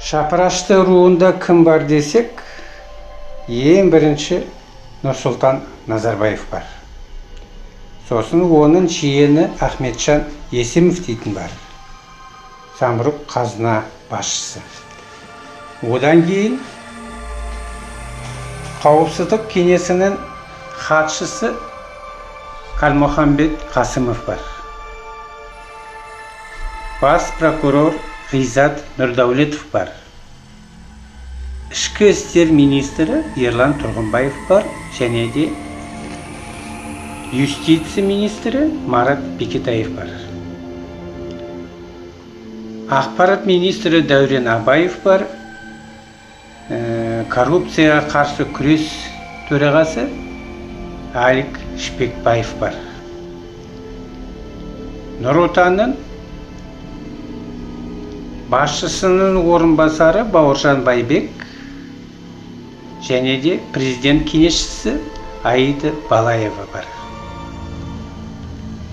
Шапырашты руында кім бар десек, ең бірінші Нұрсұлтан Назарбаев бар. Сосын оның жиені Ахметжан Есімов дейтін бар. Самұрық қазына басшысы. Одан кейін Қауіпсіздік кеңесінің хатшысы Қалмұханбет Қасымов бар. Бас прокурор Ғизат Нұрдәулетов бар. Ішкі істер министрі Ерлан Тұрғынбаев бар, және де юстиция министрі Марат Бекетаев бар. Ақпарат министрі Дәурен Абаев бар. Коррупцияға қарсы күрес төрағасы Алик Шпекбаев бар. Нұр Отанның басшысының орынбасары Бауыржан Байбек және де президент кеңесшісі Аида Балаева бар.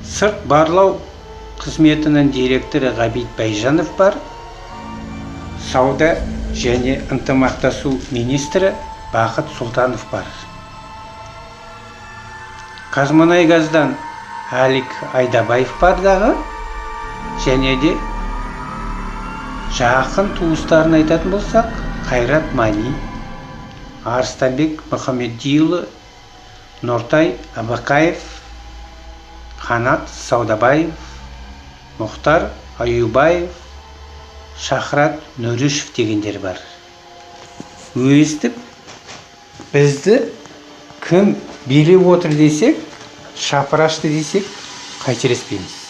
Сырт барлау қызметінің директоры Ғабит Байжанов бар. Сауда және ынтымақтасу министрі Бақыт Сұлтанов бар. Қазмұнайгаздан Алик Айдабаев бар дағы, және де жақын туыстарын айтатын болсақ, Қайрат Мани, Арыстанбек Мұхамедиұлы, Нұртай Абақаев, Қанат Саудабаев, Мұхтар Аюбаев, Шахрат Нұрышев дегендер бар. Өстіп, бізді кім билеп отыр десек, шапырашты десек, қателеспейміз.